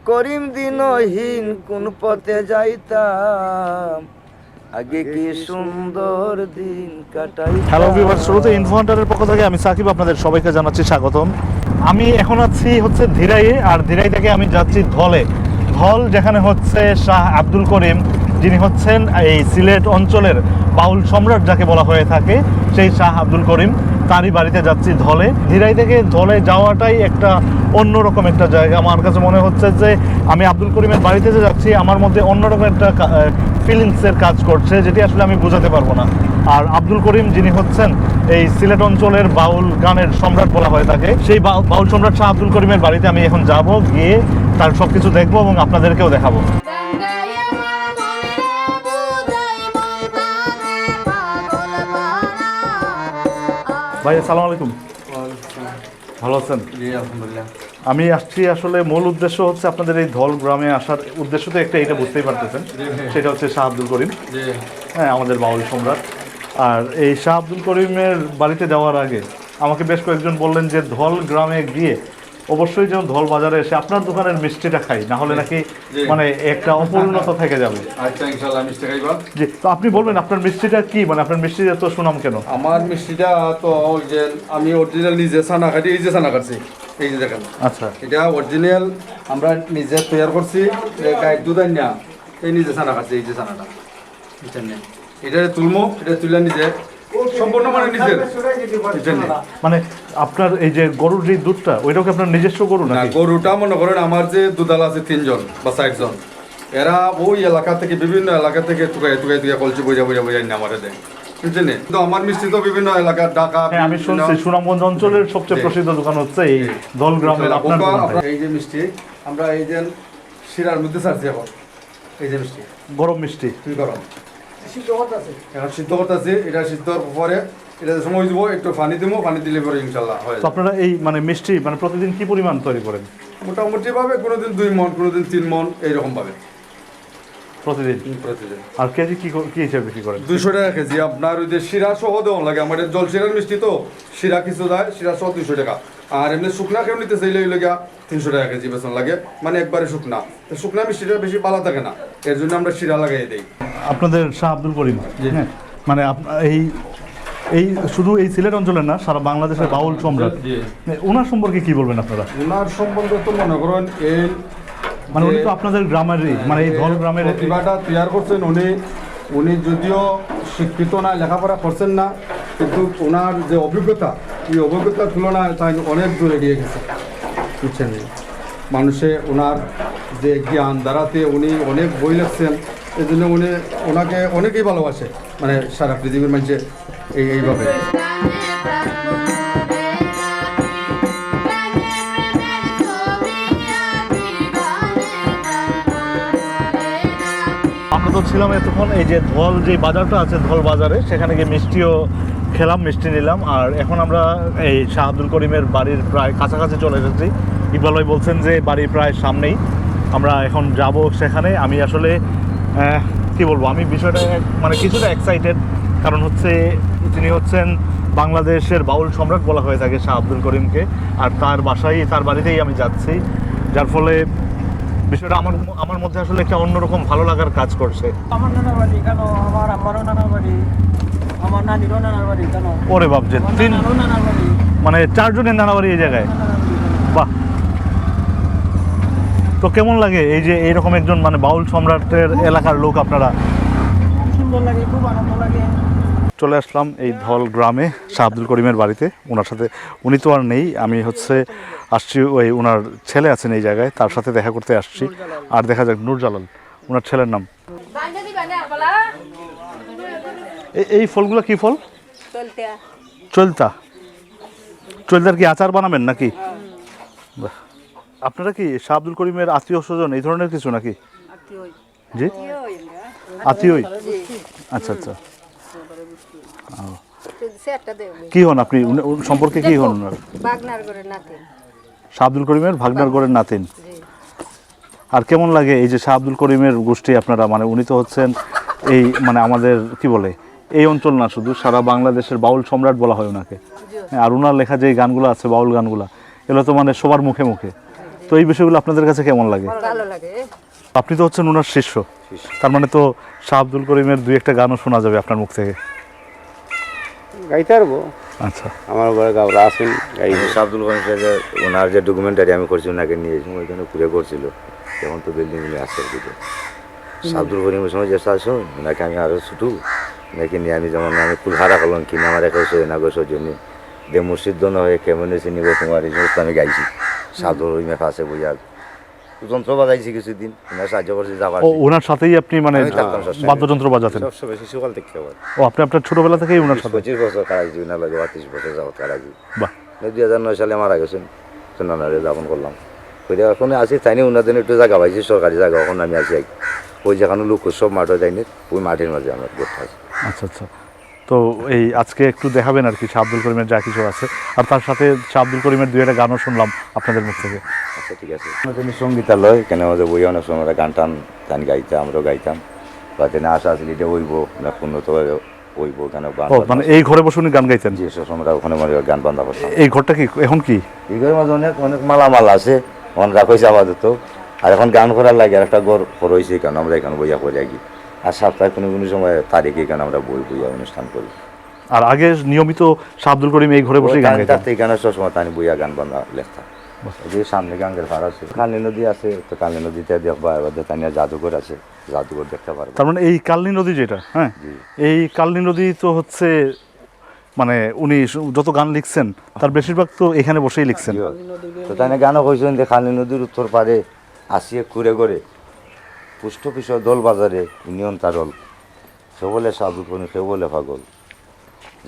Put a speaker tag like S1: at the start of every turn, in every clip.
S1: করিম দিনহীন কোন পথে যাইতাম, আগে কি সুন্দর দিন কাটাই।
S2: হ্যালো ভিউয়ার্স, শুরুতে ইনফোহান্টারের পক্ষ থেকে আমি সাকিব আপনাদের সবাইকে জানাচ্ছি স্বাগতম। আমি এখন আছি হচ্ছে ধীরাইয়ে, আর ধীরাই থেকে আমি যাচ্ছি ধলে। ধল যেখানে হচ্ছে শাহ আব্দুল করিম, যিনি হচ্ছেন এই সিলেট অঞ্চলের বাউল সম্রাট যাকে বলা হয়ে থাকে, সেই শাহ আব্দুল করিম, তারই বাড়িতে যাচ্ছি ধলে। ধীরাই থেকে ধলে যাওয়াটাই একটা অন্যরকম একটা জায়গা। আমার কাছে মনে হচ্ছে যে আমি আব্দুল করিমের বাড়িতে যে যাচ্ছি, আমার মধ্যে অন্যরকম একটা ফিলিংসের কাজ করছে, যেটি আসলে আমি বোঝাতে পারবো না। আর আব্দুল করিম যিনি হচ্ছেন এই সিলেট অঞ্চলের বাউল গানের সম্রাট বলা হয়ে থাকে, সেই বাউল সম্রাট শাহ আব্দুল করিমের বাড়িতে আমি এখন যাব, গিয়ে তার সব কিছু দেখবো এবং আপনাদেরকেও দেখাবো। ভাই আসসালামু আলাইকুম, ভালো আছেন?
S1: জি আলহামদুলিল্লাহ।
S2: আমি আসছি আসলে মূল উদ্দেশ্য হচ্ছে আপনাদের এই ধল গ্রামে আসার উদ্দেশ্য তো একটা, এটা বুঝতেই পারতেছেন, সেটা হচ্ছে শাহ আব্দুল করিম, হ্যাঁ আমাদের বাউল সম্রাট। আর এই শাহ আব্দুল করিমের বাড়িতে যাওয়ার আগে আমাকে বেশ কয়েকজন বললেন যে ধল গ্রামে গিয়ে অবশ্যই যেন ধল বাজারে এসে আপনার দোকানের মিষ্টিটা খাই, না হলে নাকি মানে একটা অপূর্ণতা থেকে যাবে।
S3: আচ্ছা ইনশাআল্লাহ মিষ্টি খাইবা।
S2: জি, তো আপনি বলবেন আপনার মিষ্টিটা কি, মানে আপনার মিষ্টির এত সুনাম কেন?
S3: আমার মিষ্টিটা তো ওই যে আমি অরিজিনাল নিজে ছানা খাই, এই যে ছানা কাটছি, এই যে দেখেন।
S2: আচ্ছা,
S3: এটা অরিজিনাল আমরা নিজে তৈরি করছি, গায়ের দুধ আনিয়া এই নিজে ছানা কাটছি, এই যে ছানাটা বুঝছেন না। এটা তুলমো, এটা তুলে নিজে সম্পূর্ণ মানে নিজের বুঝছেন না।
S2: মানে আপনার এই যে গরুর যে দুধটা, ওইটাও কি আপনার নিজস্ব গরু
S3: না,
S2: নাকি?
S3: গরুটা মনে করেন আমার যে দুধাল আছে 3 জন বা 4 জন, এরা ওই এলাকা থেকে বিভিন্ন এলাকা থেকে টুকাই টুকাই টুকাই কলচি বইয়া বইয়া বইয়া নিয়ে আমারে দেয় বুঝছেন না। কিন্তু আমার মিষ্টি তো বিভিন্ন এলাকার ঢাকা,
S2: হ্যাঁ আমি শুনছি সুনামগঞ্জ অঞ্চলের সবচেয়ে প্রসিদ্ধ দোকান হচ্ছে এই দল গ্রামের আপনার দোকানটা।
S3: এই যে মিষ্টি আমরা এই যে শিরার মধ্যে ছাড়ছি এখন, এই যে মিষ্টি
S2: গরম মিষ্টি
S3: কি গরম এখন সিদ্ধ করতেছি। এটা সিদ্ধ পরে এটা সময় দিব, একটু পানি দিব, পানি দিলে পরে ইনশাল্লাহ হয়।
S2: তো আপনারা এই মানে মিষ্টি মানে প্রতিদিন কি পরিমাণ তৈরি করেন?
S3: মোটামুটি ভাবে কোনোদিন 2 মণ, কোনোদিন 3 মণ, এইরকম ভাবে
S2: প্রতিদিন।
S3: প্রতিদিন।
S2: আর কেজি কি হিসেবে বিক্রি করেন?
S3: 200 টাকা কেজি। আপনার ওই যে শিরা সহ দেওয়া লাগে, আমাদের জল শিরার মিষ্টি তো, শিরা কিছু দেয়, শিরা সহ 200 টাকা। আর এমনি শুকনা কেউ নিতে চাইলে ওই লেগে 300 টাকা কেজি বেতন লাগে, মানে একবারে শুকনা। তো শুকনা মিষ্টিটা বেশি ভালো থাকে না, এর জন্য আমরা শিরা লাগাই দিই।
S2: আপনাদের শাহ আব্দুল করিম, হ্যাঁ মানে এই এই শুধু এই সিলেট অঞ্চলের না, সারা বাংলাদেশের বাউল সম্রাট, ওনার সম্পর্কে কি বলবেন আপনারা?
S3: ওনার সম্বন্ধে তো মনে করেন এই
S2: মানে উনি তো আপনাদের গ্রামেরই, মানে এই ধল গ্রামের
S3: প্রতিভাটা তৈরি করছেন উনি। উনি যদিও শিক্ষিত না, লেখাপড়া করছেন না, কিন্তু ওনার যে অভিজ্ঞতা, এই অভিজ্ঞতার তুলনায় তাই অনেক দূরে এগিয়ে গেছে বুঝছেন। মানুষে ওনার যে জ্ঞান দ্বারাতে উনি অনেক বই লিখছেন, এই জন্য উনি ওনাকে অনেকেই ভালোবাসে, মানে সারা পৃথিবীর মানুষে এইভাবে।
S2: আমরা তো ছিলাম এতক্ষণ এই যে ধল যে বাজারটা আছে, ধল বাজারে, সেখানে গিয়ে মিষ্টিও খেলাম, মিষ্টি নিলাম। আর এখন আমরা এই শাহ আব্দুল করিমের বাড়ির প্রায় কাছাকাছি চলে এসেছি। ইকবাল ভাই বলছেন যে বাড়ির প্রায় সামনেই, আমরা এখন যাব সেখানে। আমি আসলে কি বলবো, আমি বিষয়টা মানে কিছুটা এক্সাইটেড, কারণ হচ্ছে তিনি হচ্ছেন বাংলাদেশের বাউল সম্রাট বলা হয়ে থাকে শাহ আব্দুল করিমকে, আর তার বাসায়, তার বাড়িতেই আমি যাচ্ছি, যার ফলে বিষয়টা আমার মধ্যে আসলে একটা অন্যরকম ভালো লাগার কাজ করছে।
S4: আমার নানার বাড়ি কেন, আমার আম্মারও নানার বাড়ি, আমার নানিরও নানার বাড়ি কেন,
S2: ওরে বাপ, যে
S4: আমার
S2: 3
S4: নানার বাড়ি,
S2: মানে 4 জনের নানা বাড়ি এই জায়গায়। বাহ, তো কেমন লাগে এই যে এইরকম একজন মানে বাউল সম্রাটের এলাকার লোক আপনারা?
S4: সুন্দর লাগে, খুব আনন্দ লাগে।
S2: চলে আসলাম এই ধল গ্রামে শাহ আব্দুল করিমের বাড়িতে। ওনার সাথে, উনি তো আর নেই, আমি হচ্ছে আসছি, ওই ওনার ছেলে আছেন এই জায়গায়, তার সাথে দেখা করতে আসছি। আর দেখা যাক, নূরজালাল ওনার ছেলের নাম। এই ফলগুলো কি ফল? চলতা। চলতার কি আচার বানাবেন নাকি? বাহ, আপনারা কি শাহ আব্দুল করিমের আত্মীয় স্বজন এই ধরনের কিছু নাকি? জি, আত্মীয়। আচ্ছা আচ্ছা, কি হন আপনি সম্পর্কে, কি হন ওনার? শাহ আব্দুল করিমের ভাগনার ঘরের নাতিন। আর কেমন লাগে এই যে শাহ আব্দুল করিমের গোষ্ঠী আপনারা, মানে উনি তো হচ্ছেন এই মানে আমাদের কি বলে, এই অঞ্চল না শুধু, সারা বাংলাদেশের বাউল সম্রাট বলা হয় ওনাকে। আর ওনার লেখা যে গানগুলো আছে, বাউল গানগুলো, এগুলো তো মানে সবার মুখে মুখে। তো এই বিষয়গুলো আপনাদের কাছে কেমন লাগে?
S5: ভালো লাগে।
S2: আপনি তো হচ্ছেন ওনার শিষ্য, তার মানে তো শাহ আব্দুল করিমের দুই একটা গানও শোনা যাবে আপনার মুখ থেকে।
S6: গাইতে পারবো,
S2: আচ্ছা,
S6: আমার ঘরে গাওরা আছেন গাইব।
S1: আব্দুল করিম সাহেবের ওনার যে ডকুমেন্টারি আমি করছি ওনাকে নিয়ে ওইখানে ঘুরে করছিল, এখন তো বিল্ডিংগুলো আছে আর কিছু। আব্দুল করিমের সময় যে আসুন ওনাকে আমি আরও ছুটু ওনাকে নিয়ে আমি যেমন আমি ফুলহারা কলম কিনে আমার একে না গো সজনী দে মুর্শিদ হয়ে কেমন চিনিব তোমার এই সমস্ত আমি গাইছি। আব্দুল করিমের কাছে বইয়া যন্ত্র বাজাইছি কিছুদিন, ওনার সাহায্য করছি যাবার।
S2: ও ওনার সাথেই আপনি মানে
S1: আমি থাকতাম সবসময়।
S2: বাদ্যযন্ত্র বাজাতেন?
S1: সবসময় শিশুকাল দেখতে পাই।
S2: ও আপনি আপনার ছোটবেলা থেকেই ওনার সাথে?
S1: 25 বছর কারাইছি ওনার লাগে, 32 বছর যাবত কারাইছি।
S2: বাহ,
S1: 2009 সালে মারা গেছেন, তো নানারে যাপন করলাম। ওই এখন আসি তাই নিয়ে ওনাদের একটু জায়গা পাইছি, সরকারি জায়গা, ওখানে আমি আসি ওই যেখানে লোক সব মাঠ হয় যায়নি, ওই মাঠের মাঝে আমার গোটা আছে।
S2: আচ্ছা আচ্ছা। তো এই আজকে একটু দেখাবেন আর কি শাহ আব্দুল করিমের যা কিছু আছে, আর তার সাথে শাহ আব্দুল করিমের দুই একটা গানও শুনলাম আপনাদের মুখ থেকে।
S1: আচ্ছা ঠিক আছে। তিনি সঙ্গীতালয় কেন আমাদের বই অনেক সময় আমরা গান টান গান গাইতাম, আমরাও গাইতাম, বা তিনি আশা আসলে এটা ওইব না উন্নত ওইব কেন গান।
S2: ও মানে এই ঘরে বসে উনি গান গাইতেন?
S1: যে সব আমরা ওখানে মানে গান বান্ধা করতাম।
S2: এই ঘরটা কি এখন কি?
S1: এই ঘরের মাঝে অনেক অনেক মালামাল আছে, অন রাখাইছে আপাতত। আর এখন গান করার লাগে আর একটা ঘর হয়েছে কেন আমরা এখানে বইয়া করে রাখি। আর সপ্তাহে কোনো কোনো সময় তারিখে এখানে আমরা বই বইয়া অনুষ্ঠান করি।
S2: আর আগে নিয়মিত শাহ আব্দুল করিম এই ঘরে বসে গান গাইতেন?
S1: এখানে সবসময় তানি বইয়া গান বান্ধা লেখতাম। যে সামনে গাঙ্গের পাড় আছে, কালী নদী আছে, তো কালী নদীতে দেখবা এবার তানিয়া জাদুঘর আছে, জাদুঘর দেখতে পারবো।
S2: তার মানে এই কালনী নদী যেটা, হ্যাঁ, এই কালনী নদী তো হচ্ছে মানে উনি যত গান লিখছেন তার বেশিরভাগ তো এখানে বসেই লিখছেন।
S1: তো তাই গানও কইছেন যে কালী নদীর উত্তর পারে আসিয়ে ঘুরে ঘুরে পুষ্ট পিছর দোল বাজারে ইউনিয়ন তারল, সে বলে সাধু করি সে বলে পাগল,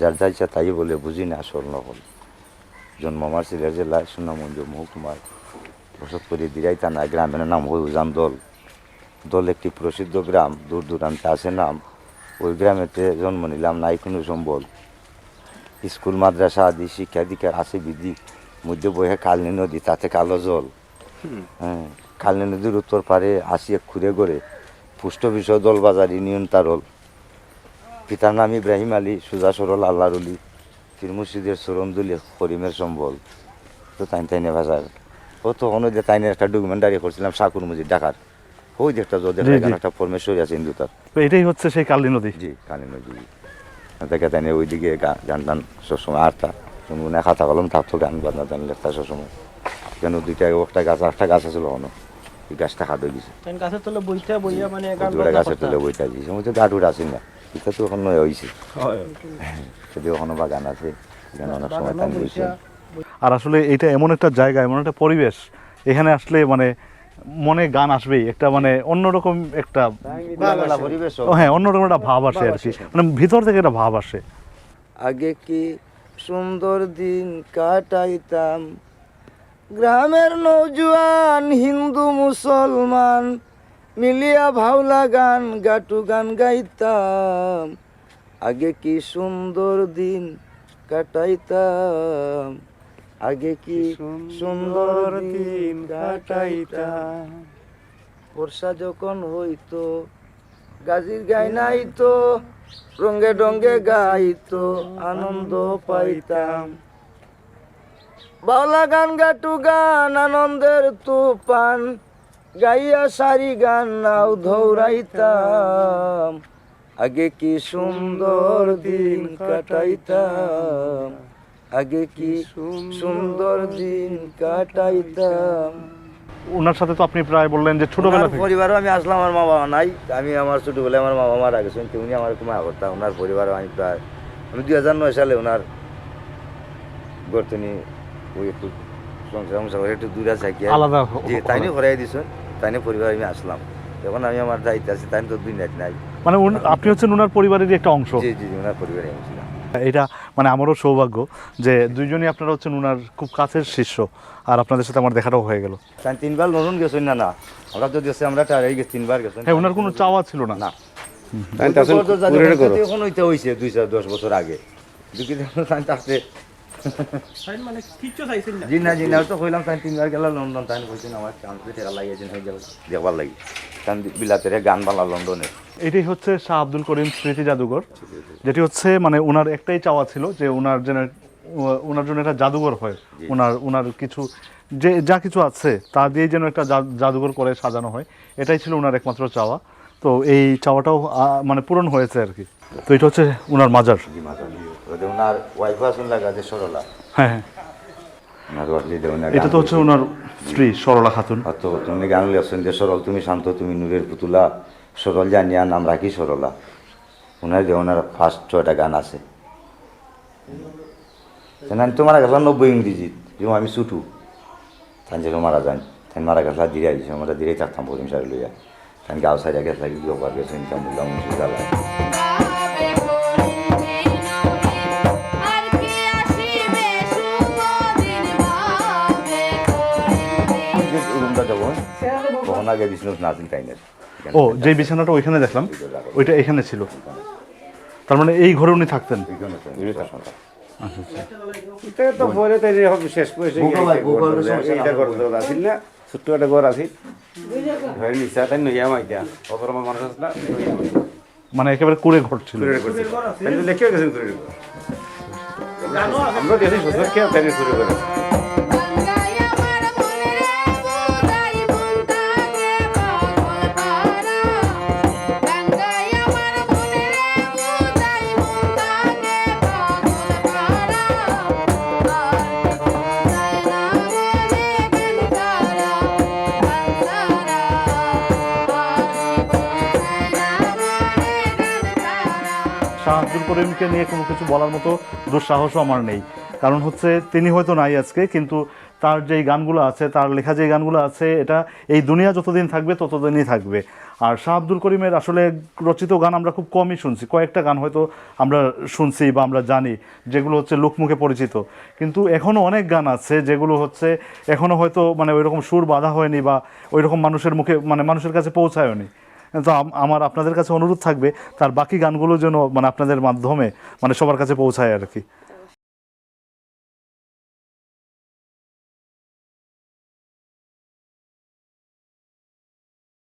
S1: যার যা ইচ্ছা তাই বলে বুঝি না আসল নকল। জন্ম আমার সিলেট জেলায় সুনামগঞ্জ মহকুমার বসতপুরি দিরাই থানা, গ্রামের নাম হইজান দল। দল একটি প্রসিদ্ধ গ্রাম, দূর দূরান্তে আছে নাম। ওই গ্রামেতে জন্ম নিলাম, নাই কোনো সম্বল। স্কুল মাদ্রাসা আদি শিক্ষা দীক্ষার আছে বিধি, মধ্যে বহে কালনী নদী, তাতে কালো জল। হ্যাঁ, কালনী নদীর উত্তর পারে আসিয়ে ঘুরে ঘুরে পুষ্ট বিষয় দলবাজার ইউনিয়ন তারল। পিতার নাম ইব্রাহিম আলী, সুজা সরল আল্লাহর অলি, পীর মুর্শিদের চরণ দুলি করিমের সম্বল। তো তাইনে ভাষার ও তখন ওই যে তাইনের একটা ডকুমেন্টারি করছিলাম সাকুর মসজিদ ঢাকার, ওই যে একটা যদি একটা পরমেশ্বরী আছে হিন্দু তার।
S2: তো এটাই হচ্ছে সেই কালনী নদী?
S1: জি, কালী নদী। দেখে তাই ওইদিকে গান টান সবসময় আটটা মনে খাতা কলম থাকতো, গান বাজনা টান লেখতা সবসময়। কেন দুইটা একটা গাছ আটটা গাছ আছে হনো, এই গাছটা হাত হয়ে গেছে,
S4: তেন গাছের তলে বইটা বইয়া মানে গান
S1: দুটা গাছের তুলে বইটা দিয়েছে। আমি তো গাঠুর আসি না, এটা তো এখন হয়েছে, যদি ওখানে বাগান আছে, এখানে অনেক সময় টান বইছে।
S2: আর আসলে এটা এমন একটা জায়গা, এমন একটা পরিবেশ, এখানে আসলে মানে মনে গান আসবেই, একটা মানে অন্যরকম একটা
S1: পরিবেশ।
S2: ও হ্যাঁ, অন্যরকম একটা ভাব আসে আর কি, মানে ভিতর থেকে একটা ভাব আসে।
S1: আগে কি সুন্দর দিন কাটাইতাম, গ্রামের নৌজওয়ান হিন্দু মুসলমান মিলিয়া ভাওলা গান গাটু গান গাইতাম। আগে কি সুন্দর দিন কাটাইতাম, আগে কি সুন্দর দিন কাটাইতাম। বর্ষা যখন হইতো গাজির গাই নাইতো, রঙ্গে ডঙ্গে গাইতো আনন্দ পাইতাম। বাউলা গান গাটু গান আনন্দের তুফান, গাইয়া সারি গান নাও ধৌরাইতাম। আগে কি সুন্দর দিন কাটাইতাম, আগে কি সুন্দর দিন কাটাইতাম।
S2: ওনার সাথে তো আপনি প্রায় বললেন যে ছোটবেলা থেকে।
S1: পরিবারও আমি আসলাম, আমার মা বাবা নাই, আমি আমার ছোটবেলায় আমার মা বাবা মারা গেছেন, উনি আমার খুব মায়া করতাম। ওনার পরিবারও আমি প্রায় 2009 সালে ওনার গর্তনি ওই একটু সংসার করে একটু দূরে থাকি
S2: আলাদা
S1: যে তাইনি করাই দিছেন, তাইনি পরিবার আমি আসলাম। এখন আমি আমার দায়িত্ব আছে, তাই তো দুই নাইট নাই।
S2: মানে আপনি হচ্ছেন ওনার পরিবারেরই একটা অংশ?
S1: জি জি, ওনার পরিবারে আমি ছিলাম।
S2: এটা মানে আমারও সৌভাগ্য যে দুইজনই আপনারা হচ্ছেন ওনার খুব কাছের শিষ্য, আর আপনাদের সাথে আমার দেখাটাও হয়ে গেল।
S1: তাই 3 বার নতুন গেছেন না? না, আমরা যদি আছে আমরা 3 বার গেছেন।
S2: হ্যাঁ, ওনার কোনো চাওয়া ছিল না?
S1: না,
S6: তাই তো আসলে পুরোটা করো।
S1: এখন হইতে হয়েছে 2-10 বছর আগে, আসতে
S4: তাই মানে কিচ্ছু চাইছেন না?
S1: জি না জি না, তো কইলাম তাই 3 বার গেলাম লন্ডন, তাই কইছেন আমার চান্স ফেরা লাগিয়েছেন হয়ে যাবে দেখবার লাগি, কারণ বিলাতের গান বালা লন্ডনে।
S2: এটাই হচ্ছে শাহ আব্দুল করিম স্মৃতি জাদুঘর, যেটি হচ্ছে মানে ওনার একটাই চাওয়া ছিল যে ওনার জন্য একটা জাদুঘর হয়, ওনার কিছু যে যা কিছু আছে তা দিয়ে যেন একটা জাদুঘর করে সাজানো হয়, এটাই ছিল ওনার একমাত্র চাওয়া। তো এই চাওয়াটাও মানে পূরণ হয়েছে আর কি। তো এটা হচ্ছে ওনার মাজার।
S1: ওনার ওয়াইফ আসুন লাগা যে সরলা,
S2: হ্যাঁ হ্যাঁ,
S1: ওনার ওয়াইফ ওনার
S2: এটা তো হচ্ছে ওনার স্ত্রী সরলা খাতুন।
S1: তো তুমি গান লেখছেন যে সরল তুমি শান্ত তুমি নূরের পুতুলা, সরল জানিয়া নাম রাখি সরলা। ওনার যে ওনার ফার্স্ট 6টা গান আছে। তোমার গেলাম 90 ইংরেজি, যেমন আমি ছুটু তাই যে মারা যান, তাই মারা গেলা দিরাই আমরা দিরাই থাকতাম পরিম সারি লইয়া, তাই গাও সাইডা গেছে গিয়ে ওপার গেছে ইনকাম বললাম জ্বালা। রুমটা যাবো কখন আগে বিষ্ণু নাজিল টাইনের।
S2: ও, যে বিছানাটা ওইখানে দেখলাম ওইটা এখানে ছিল, তার মানে এই ঘরে উনি থাকতেন। আচ্ছা আচ্ছা।
S6: এটা তো পরে তাই হবে শেষ পয়সা এইটা করতে আসিল না, ছোট্ট একটা ঘর আসিল ঘরে নিচা তাই নইয়া মাইটা অপর আমার মানুষ আসলা
S2: মানে একেবারে কুড়ে ঘর ছিল।
S6: লেখেও গেছেন করে আমরা দেশে শ্বশুর খেয়ে তাই করে করে
S2: শাহ আব্দুল করিমকে নিয়ে কোনো কিছু বলার মতো দুঃসাহসও আমার নেই, কারণ হচ্ছে তিনি হয়তো নাই আজকে, কিন্তু তার যেই গানগুলো আছে, তার লেখা যেই গানগুলো আছে, এটা এই দুনিয়া যতদিন থাকবে ততদিনই থাকবে। আর শাহ আব্দুল করিমের আসলে রচিত গান আমরা খুব কমই শুনছি, কয়েকটা গান হয়তো আমরা শুনছি বা আমরা জানি যেগুলো হচ্ছে লোকমুখে পরিচিত, কিন্তু এখনও অনেক গান আছে যেগুলো হচ্ছে এখনও হয়তো মানে ওই রকম সুর বাঁধা হয়নি বা ওই রকম মানুষের মুখে মানে মানুষের কাছে পৌঁছায়নি। তো আমার আপনাদের কাছে অনুরোধ থাকবে তার বাকি গানগুলো যেন মানে আপনাদের মাধ্যমে মানে সবার কাছে পৌঁছায় আর কি।